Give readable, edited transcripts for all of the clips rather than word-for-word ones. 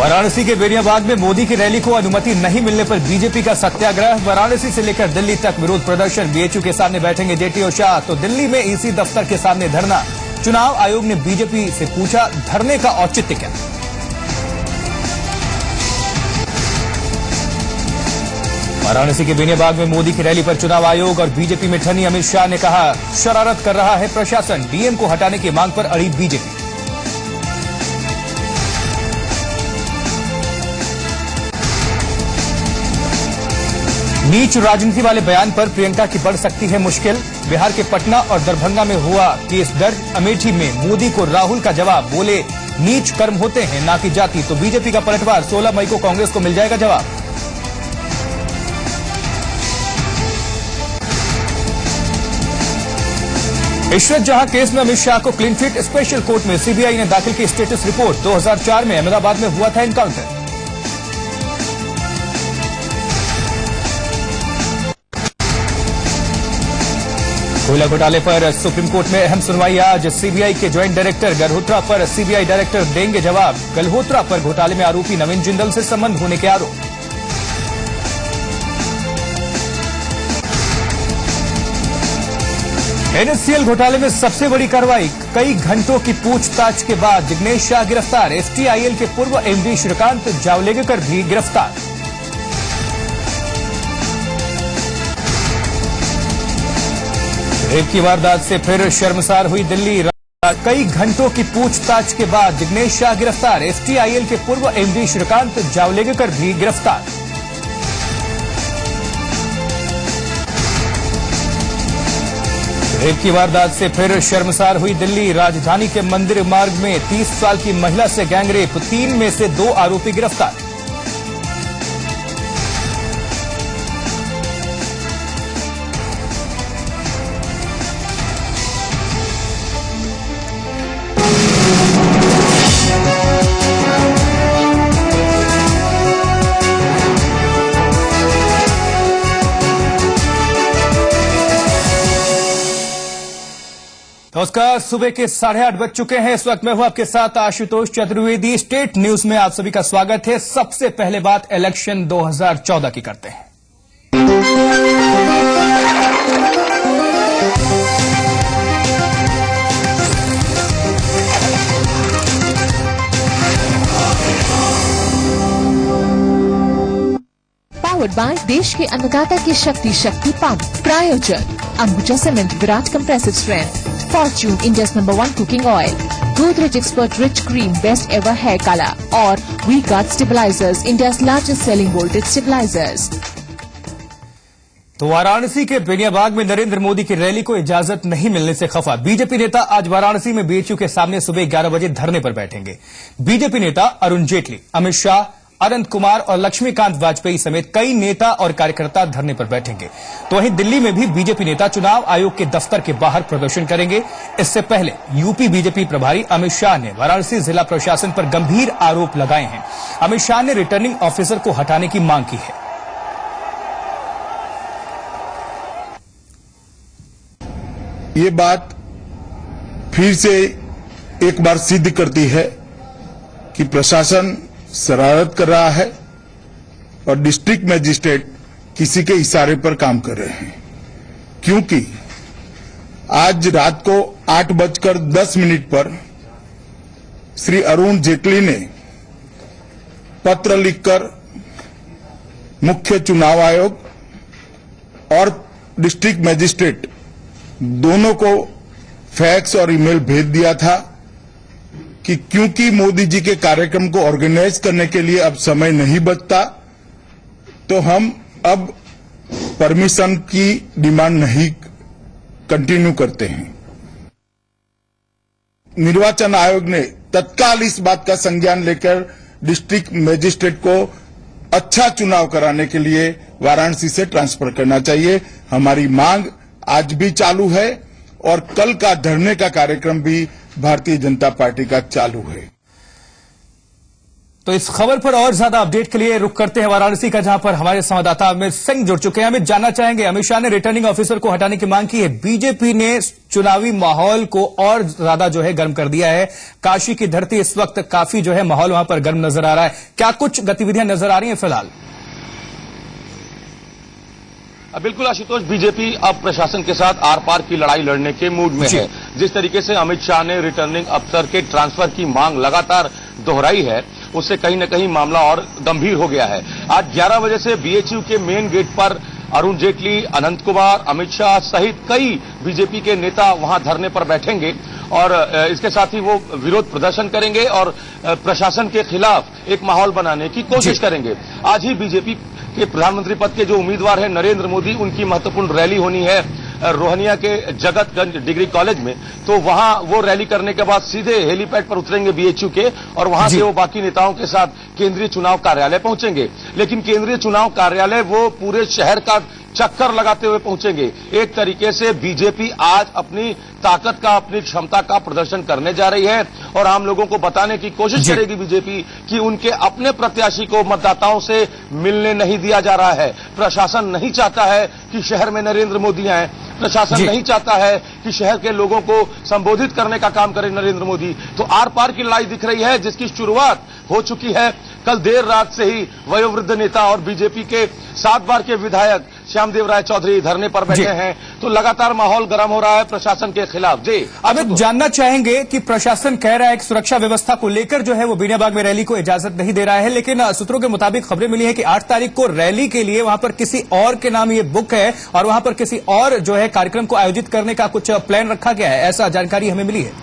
वाराणसी के बेनियाबाग में मोदी की रैली को अनुमति नहीं मिलने पर बीजेपी का सत्याग्रह। वाराणसी से लेकर दिल्ली तक विरोध प्रदर्शन। बीएचयू के सामने बैठेंगे जेटली और शाह, तो दिल्ली में ईसी दफ्तर के सामने धरना। चुनाव आयोग ने बीजेपी से पूछा, धरने का औचित्य क्या? वाराणसी के बेनियाबाग में मोदी की रैली पर चुनाव आयोग और बीजेपी में ठनी। अमित शाह ने कहा, शरारत कर रहा है प्रशासन। डीएम को हटाने की मांग पर अड़ी बीजेपी। नीच राजनीति वाले बयान पर प्रियंका की बढ़ सकती है मुश्किल। बिहार के पटना और दरभंगा में हुआ केस दर्ज। अमेठी में मोदी को राहुल का जवाब, बोले नीच कर्म होते हैं ना कि जाति। तो बीजेपी का पलटवार, 16 मई को कांग्रेस को मिल जाएगा जवाब। इशरत जहां केस में अमित शाह को क्लीन चिट। स्पेशल कोर्ट में सीबीआई ने दाखिल की स्टेटस रिपोर्ट। 2004 में अहमदाबाद में हुआ था एनकाउंटर। कोयला घोटाले पर सुप्रीम कोर्ट में अहम सुनवाई आज। सीबीआई के ज्वाइंट डायरेक्टर गल्होत्रा पर सीबीआई डायरेक्टर देंगे जवाब। गल्होत्रा पर घोटाले में आरोपी नवीन जिंदल से संबंध होने के आरोप। एनएससीएल घोटाले में सबसे बड़ी कार्रवाई। कई घंटों की पूछताछ के बाद जिग्नेश शाह गिरफ्तार। एसटीआईएल के पूर्व एमडी श्रीकांत जावलेकर भी गिरफ्तार। रेप की वारदात से फिर शर्मसार हुई दिल्ली। कई घंटों की पूछताछ के बाद जिग्नेश शाह गिरफ्तार। एसटीआईएल के पूर्व एमडी श्रीकांत जावलेकर भी गिरफ्तार। रेप की वारदात से फिर शर्मसार हुई दिल्ली। राजधानी के मंदिर मार्ग में 30 साल की महिला से गैंगरेप। 3 में से 2 आरोपी गिरफ्तार। नमस्कार, सुबह के 8:30 बज चुके हैं। इस वक्त मैं हूं आपके साथ आशुतोष चतुर्वेदी। स्टेट न्यूज में आप सभी का स्वागत है। सबसे पहले बात इलेक्शन 2014 की करते हैं। पावर्ड बाय देश के अन्नदाता की शक्ति पंप। प्रायोजक अंबुजा सीमेंट, विराट compressive strength, Fortune India's number 1 cooking oil, Godrej expert rich cream, best ever hair colour और V Guard stabilisers, India's largest selling voltage stabilisers. तो वाराणसी के बेनियाबाग में नरेंद्र मोदी की रैली को इजाजत नहीं मिलने से खफा बीजेपी नेता आज वाराणसी में बीएचयू के सामने सुबह 11 बजे धरने पर बैठेंगे। बीजेपी नेता अरुण जेटली, अमित शाह, अनंत कुमार और लक्ष्मीकांत वाजपेयी समेत कई नेता और कार्यकर्ता धरने पर बैठेंगे। तो वहीं दिल्ली में भी बीजेपी नेता चुनाव आयोग के दफ्तर के बाहर प्रदर्शन करेंगे। इससे पहले यूपी बीजेपी प्रभारी अमित शाह ने वाराणसी जिला प्रशासन पर गंभीर आरोप लगाए हैं। अमित शाह ने रिटर्निंग ऑफिसर को हटाने की मांग की है। ये बात फिर से एक बार सिद्ध करती है कि प्रशासन शरारत कर रहा है और डिस्ट्रिक्ट मजिस्ट्रेट किसी के इशारे पर काम कर रहे हैं। क्योंकि आज रात को 8:10 पर श्री अरुण जेटली ने पत्र लिखकर मुख्य चुनाव आयोग और डिस्ट्रिक्ट मजिस्ट्रेट दोनों को फैक्स और ईमेल भेज दिया था कि क्योंकि मोदी जी के कार्यक्रम को ऑर्गेनाइज करने के लिए अब समय नहीं बचता, तो हम अब परमिशन की डिमांड नहीं कंटिन्यू करते हैं। निर्वाचन आयोग ने तत्काल इस बात का संज्ञान लेकर डिस्ट्रिक्ट मजिस्ट्रेट को अच्छा चुनाव कराने के लिए वाराणसी से ट्रांसफर करना चाहिए। हमारी मांग आज भी चालू है और कल का धरने का कार्यक्रम भी भारतीय जनता पार्टी का चालू है। तो इस खबर पर और ज्यादा अपडेट के लिए रुक करते हैं वाराणसी का, जहां पर हमारे संवाददाता अमित सिंह जुड़ चुके हैं। अमित, जानना चाहेंगे, अमित शाह ने रिटर्निंग ऑफिसर को हटाने की मांग की है। बीजेपी ने चुनावी माहौल को और ज्यादा जो है गर्म कर दिया है। काशी की धरती इस वक्त काफी जो है माहौल वहां पर गर्म नजर आ रहा है। क्या कुछ गतिविधियां नजर आ रही हैं फिलहाल? बिल्कुल आशुतोष, बीजेपी अब प्रशासन के साथ आर पार की लड़ाई लड़ने के मूड में है। जिस तरीके से अमित शाह ने रिटर्निंग अफसर के ट्रांसफर की मांग लगातार दोहराई है, उससे कहीं न कहीं मामला और गंभीर हो गया है। आज 11 बजे से बीएचयू के मेन गेट पर अरुण जेटली, अनंत कुमार, अमित शाह सहित कई बीजेपी के नेता वहां धरने पर बैठेंगे और इसके साथ ही वो विरोध प्रदर्शन करेंगे और प्रशासन के खिलाफ एक माहौल बनाने की कोशिश करेंगे। आज ही बीजेपी के प्रधानमंत्री पद के जो उम्मीदवार हैं नरेंद्र मोदी, उनकी महत्वपूर्ण रैली होनी है रोहनिया के जगतगंज डिग्री कॉलेज में। तो वहां वो रैली करने के बाद सीधे हेलीपैड पर उतरेंगे बीएचयू के और वहां से वो बाकी नेताओं के साथ केंद्रीय चुनाव कार्यालय पहुंचेंगे। लेकिन केंद्रीय चुनाव कार्यालय वो पूरे शहर का चक्कर लगाते हुए पहुंचेंगे। एक तरीके से बीजेपी आज अपनी ताकत का, अपनी क्षमता का प्रदर्शन करने जा रही है और आम लोगों को बताने की कोशिश करेगी बीजेपी कि उनके अपने प्रत्याशी को मतदाताओं से मिलने नहीं दिया जा रहा है। प्रशासन नहीं चाहता है कि शहर में नरेंद्र मोदी आए, प्रशासन नहीं चाहता है कि शहर के लोगों को संबोधित करने का काम करे नरेंद्र मोदी। तो आर पार की लड़ाई दिख रही है, जिसकी शुरुआत हो चुकी है। कल देर रात से ही वयोवृद्ध नेता और बीजेपी के 7 बार के विधायक श्यामदेव राय चौधरी धरने पर बैठे हैं। तो लगातार माहौल गर्म हो रहा है प्रशासन के खिलाफ। जी अब जानना चाहेंगे कि प्रशासन कह रहा है कि सुरक्षा व्यवस्था को लेकर जो है वो बेनियाबाग में रैली को इजाजत नहीं दे रहा है, लेकिन सूत्रों के मुताबिक खबरें मिली है कि 8 तारीख को रैली के लिए वहां पर किसी और के नाम ये बुक है और वहां पर किसी और जो है कार्यक्रम को आयोजित करने का कुछ प्लान रखा गया है, ऐसा जानकारी हमें मिली है।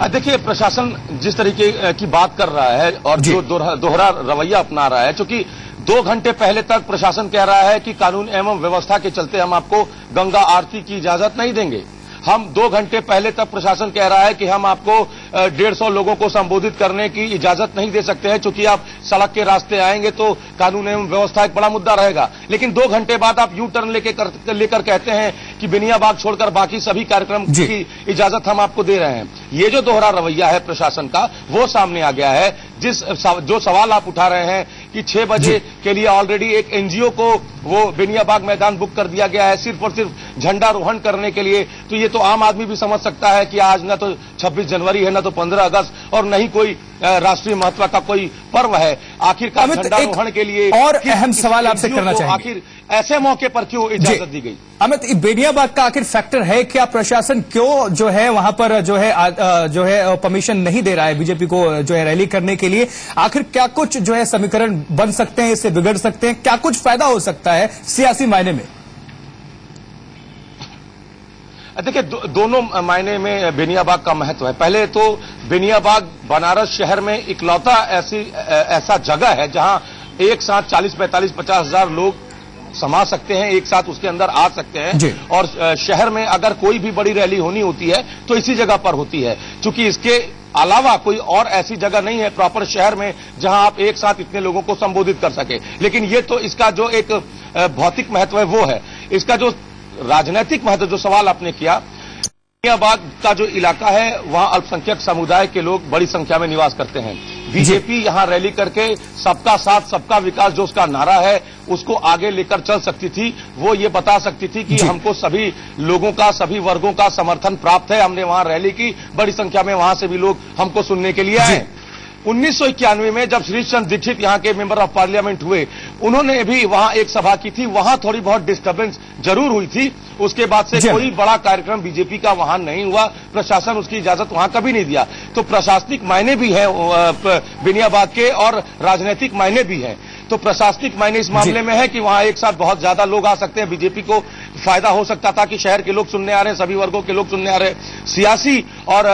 देखिए, प्रशासन जिस तरीके की बात कर रहा है और जो दोहरा रवैया अपना रहा है, क्योंकि 2 घंटे पहले तक प्रशासन कह रहा है कि कानून एवं व्यवस्था के चलते हम आपको गंगा आरती की इजाजत नहीं देंगे। हम 2 घंटे पहले तक प्रशासन कह रहा है कि हम आपको 150 लोगों को संबोधित करने की इजाजत नहीं दे सकते हैं, क्योंकि आप सड़क के रास्ते आएंगे तो कानून एवं व्यवस्था एक बड़ा मुद्दा रहेगा। लेकिन 2 घंटे बाद आप यू टर्न लेकर कहते हैं कि बेनियाबाग छोड़कर बाकी सभी कार्यक्रम की इजाजत हम आपको दे रहे हैं। ये जो दोहरा रवैया है प्रशासन का, वो सामने आ गया है। जो सवाल आप उठा रहे हैं कि 6 बजे के लिए ऑलरेडी एक एनजीओ को वो बेनियाबाग मैदान बुक कर दिया गया है सिर्फ और सिर्फ झंडारोहण करने के लिए, तो ये तो आम आदमी भी समझ सकता है कि आज न तो 26 जनवरी है, न तो 15 अगस्त और न ही कोई राष्ट्रीय महत्व का कोई पर्व है। आखिरकार झंडारोहण के लिए और अहम सवाल आपसे करना चाहेंगे, आखिर ऐसे मौके पर क्यों इजाजत दी गई? अमित, बेनियाबाग का आखिर फैक्टर है क्या? प्रशासन क्यों जो है वहां पर जो है परमिशन नहीं दे रहा है बीजेपी को जो है रैली करने के लिए? आखिर क्या कुछ जो है समीकरण बन सकते हैं, इससे बिगड़ सकते हैं? क्या कुछ फायदा हो सकता है सियासी मायने में? देखिए, दोनों मायने में बेनियाबाग का महत्व है। पहले तो बेनियाबाग बनारस शहर में इकलौता ऐसा जगह है जहां एक साथ 40, 45, 50 हजार लोग समा सकते हैं, एक साथ उसके अंदर आ सकते हैं। और शहर में अगर कोई भी बड़ी रैली होनी होती है तो इसी जगह पर होती है, क्योंकि इसके अलावा कोई और ऐसी जगह नहीं है प्रॉपर शहर में जहां आप एक साथ इतने लोगों को संबोधित कर सके। लेकिन ये तो इसका जो एक भौतिक महत्व है वो है। इसका जो राजनीतिक महत्व, जो सवाल आपने किया, बेनियाबाग का जो इलाका है वहां अल्पसंख्यक समुदाय के लोग बड़ी संख्या में निवास करते हैं। बीजेपी यहां रैली करके सबका साथ सबका विकास जो उसका नारा है उसको आगे लेकर चल सकती थी। वो ये बता सकती थी कि हमको सभी लोगों का, सभी वर्गों का समर्थन प्राप्त है। हमने वहां रैली की, बड़ी संख्या में वहां से भी लोग हमको सुनने के लिए आए। 1991 में जब श्री चंद्र दीक्षित यहाँ के मेंबर ऑफ पार्लियामेंट हुए, उन्होंने भी वहां एक सभा की थी। वहां थोड़ी बहुत डिस्टर्बेंस जरूर हुई थी। उसके बाद से कोई बड़ा कार्यक्रम बीजेपी का वहां नहीं हुआ। प्रशासन उसकी इजाजत वहां कभी नहीं दिया। तो प्रशासनिक मायने भी है बेनियाबाग के और राजनीतिक मायने भी है। तो प्रशासनिक मायने इस मामले में है कि वहां एक साथ बहुत ज्यादा लोग आ सकते हैं। बीजेपी को फायदा हो सकता था कि शहर के लोग सुनने आ रहे हैं, सभी वर्गों के लोग सुनने आ रहे हैं। सियासी और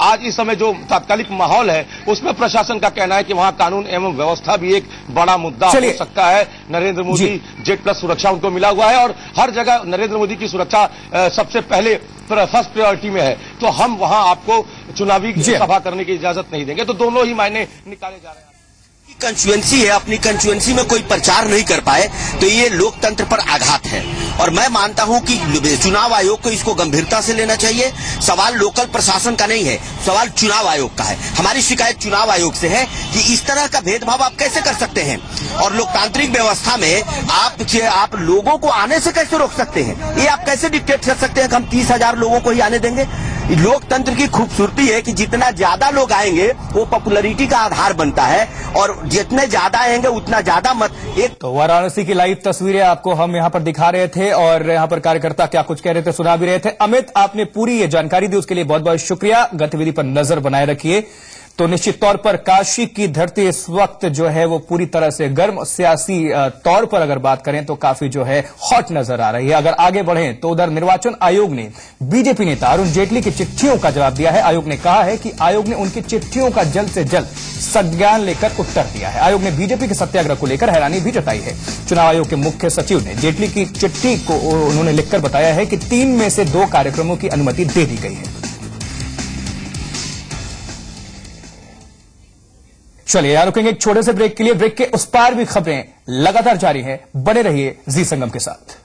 आज इस समय जो तात्कालिक माहौल है उसमें प्रशासन का कहना है कि वहां कानून एवं व्यवस्था भी एक बड़ा मुद्दा हो सकता है। नरेंद्र मोदी जेड प्लस सुरक्षा उनको मिला हुआ है और हर जगह नरेंद्र मोदी की सुरक्षा सबसे पहले फर्स्ट प्रायोरिटी में है। तो हम वहां आपको चुनावी सभा करने की इजाजत नहीं देंगे। तो दोनों ही मायने निकाले जा रहे हैं। कंस्टिट्यूएंसी है, अपनी कंस्टिट्यूएंसी में कोई प्रचार नहीं कर पाए तो ये लोकतंत्र पर आघात है। और मैं मानता हूं कि चुनाव आयोग को इसको गंभीरता से लेना चाहिए। सवाल लोकल प्रशासन का नहीं है, सवाल चुनाव आयोग का है। हमारी शिकायत चुनाव आयोग से है कि इस तरह का भेदभाव आप कैसे कर सकते हैं और लोकतांत्रिक व्यवस्था में आप लोगों को आने से कैसे रोक सकते हैं? ये आप कैसे डिक्टेट कर सकते हैं कि हम 30,000 लोगों को ही आने देंगे? लोकतंत्र की खूबसूरती है कि जितना ज्यादा लोग आएंगे वो पॉपुलैरिटी का आधार बनता है और जितने ज्यादा आएंगे उतना ज्यादा मत एक। तो वाराणसी की लाइव तस्वीरें आपको हम यहां पर दिखा रहे थे और यहां पर कार्यकर्ता क्या कुछ कह रहे थे सुना भी रहे थे। अमित, आपने पूरी ये जानकारी दी, उसके लिए बहुत बहुत शुक्रिया। गतिविधि पर नजर बनाए रखिए। तो निश्चित तौर पर काशी की धरती इस वक्त जो है वो पूरी तरह से गर्म, सियासी तौर पर अगर बात करें तो काफी जो है हॉट नजर आ रही है। अगर आगे बढ़ें तो उधर निर्वाचन आयोग ने बीजेपी नेता अरुण जेटली की चिट्ठियों का जवाब दिया है। आयोग ने कहा है कि आयोग ने उनकी चिट्ठियों का जल्द से जल्द संज्ञान लेकर उत्तर दिया है। आयोग ने बीजेपी के सत्याग्रह को लेकर हैरानी भी जताई है। चुनाव आयोग के मुख्य सचिव ने जेटली की चिट्ठी को उन्होंने लिखकर बताया है कि 3 में से 2 कार्यक्रमों की अनुमति दे दी गई है। चलिए यार, रुकेंगे एक छोटे से ब्रेक के लिए। ब्रेक के उस पार भी खबरें लगातार जारी हैं। बने रहिए जी संगम के साथ।